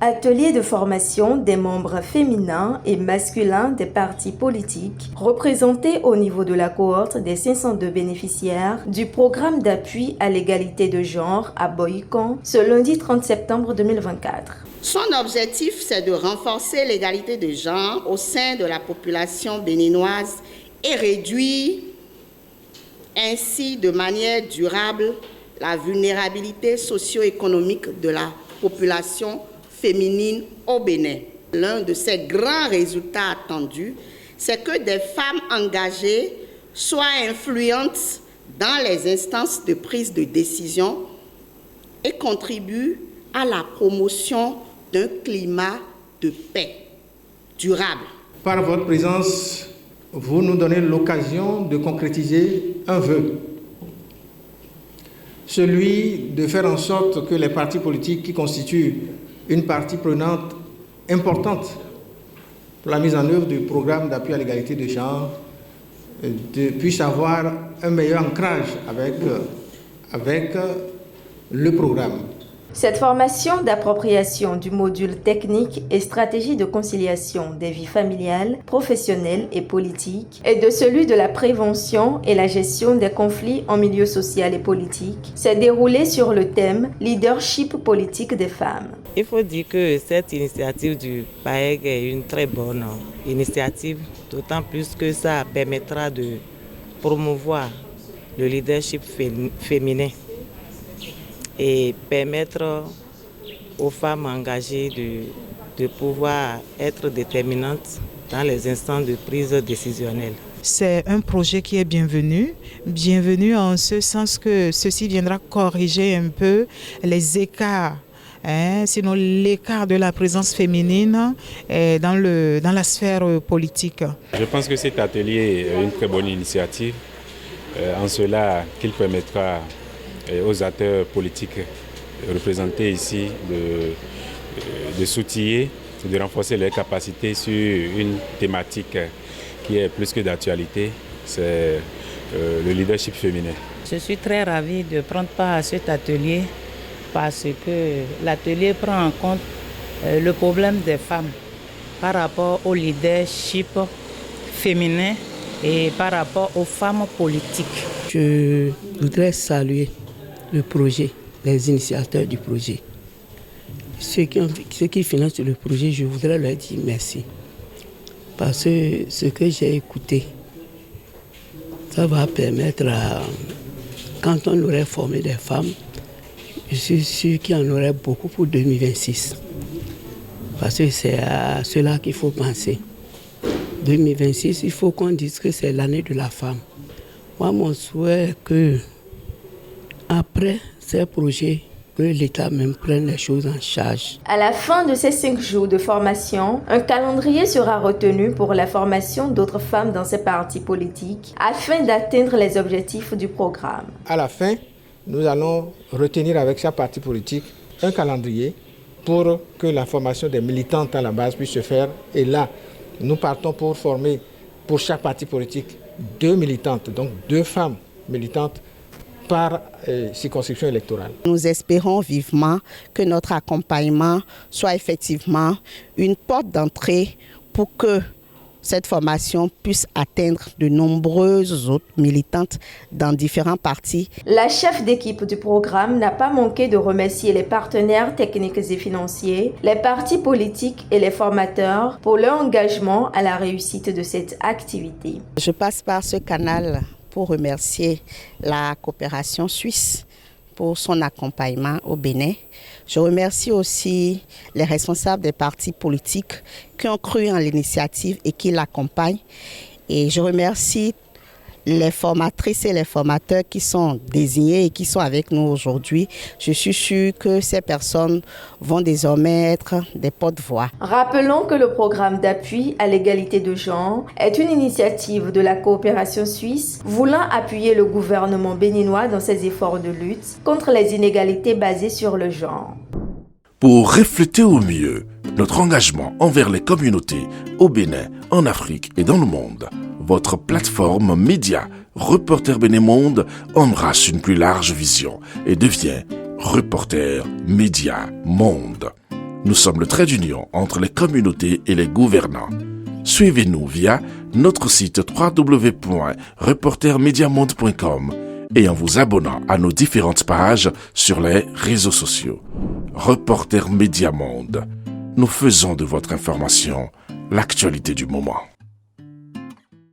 Atelier de formation des membres féminins et masculins des partis politiques représentés au niveau de la cohorte des 502 bénéficiaires du programme d'appui à l'égalité de genre à Bohican ce lundi 30 septembre 2024. Son objectif, c'est de renforcer l'égalité de genre au sein de la population béninoise et réduire ainsi de manière durable la vulnérabilité socio-économique de la population féminine au Bénin. L'un de ces grands résultats attendus, c'est que des femmes engagées soient influentes dans les instances de prise de décision et contribuent à la promotion d'un climat de paix durable. Par votre présence, vous nous donnez l'occasion de concrétiser un vœu, celui de faire en sorte que les partis politiques qui constituent une partie prenante importante pour la mise en œuvre du programme d'appui à l'égalité de genre puissent avoir un meilleur ancrage avec le programme. Cette formation d'appropriation du module technique et stratégie de conciliation des vies familiales, professionnelles et politiques et de celui de la prévention et la gestion des conflits en milieu social et politique s'est déroulée sur le thème Leadership politique des femmes. Il faut dire que cette initiative du PAEG est une très bonne initiative, d'autant plus que ça permettra de promouvoir le leadership féminin et permettre aux femmes engagées de pouvoir être déterminantes dans les instants de prise décisionnelle. C'est un projet qui est bienvenu en ce sens que ceci viendra corriger un peu les écarts, sinon l'écart de la présence féminine dans la sphère politique. Je pense que cet atelier est une très bonne initiative, en cela qu'il permettra aux acteurs politiques représentés ici de s'outiller, de renforcer leurs capacités sur une thématique qui est plus que d'actualité, c'est le leadership féminin. Je suis très ravie de prendre part à cet atelier parce que l'atelier prend en compte le problème des femmes par rapport au leadership féminin et par rapport aux femmes politiques. Je voudrais saluer le projet, les initiateurs du projet. Ceux qui financent le projet, je voudrais leur dire merci. Parce que ce que j'ai écouté, ça va permettre quand on aurait formé des femmes, je suis sûr qu'il y en aurait beaucoup pour 2026. Parce que c'est à cela qu'il faut penser. 2026, il faut qu'on dise que c'est l'année de la femme. Moi, mon souhait est que après ces projets, que l'État même prenne les choses en charge. À la fin de ces 5 jours de formation, un calendrier sera retenu pour la formation d'autres femmes dans ces partis politiques afin d'atteindre les objectifs du programme. À la fin, nous allons retenir avec chaque parti politique un calendrier pour que la formation des militantes à la base puisse se faire. Et là, nous partons pour former pour chaque parti politique 2 militantes, donc 2 femmes militantes par circonscription électorale. Nous espérons vivement que notre accompagnement soit effectivement une porte d'entrée pour que cette formation puisse atteindre de nombreuses autres militantes dans différents partis. La chef d'équipe du programme n'a pas manqué de remercier les partenaires techniques et financiers, les partis politiques et les formateurs pour leur engagement à la réussite de cette activité. Je passe par ce canal pour remercier la coopération suisse pour son accompagnement au Bénin. Je remercie aussi les responsables des partis politiques qui ont cru en l'initiative et qui l'accompagnent. Et je remercie les formatrices et les formateurs qui sont désignés et qui sont avec nous aujourd'hui. Je suis sûre que ces personnes vont désormais être des porte-voix. Rappelons que le programme d'appui à l'égalité de genre est une initiative de la coopération suisse voulant appuyer le gouvernement béninois dans ses efforts de lutte contre les inégalités basées sur le genre. Pour refléter au mieux notre engagement envers les communautés au Bénin, en Afrique et dans le monde, votre plateforme média Reporter Bénin Monde embrasse une plus large vision et devient Reporter Média Monde. Nous sommes le trait d'union entre les communautés et les gouvernants. Suivez-nous via notre site www.reportermediamonde.com et en vous abonnant à nos différentes pages sur les réseaux sociaux. Reporter Média Monde. Nous faisons de votre information l'actualité du moment.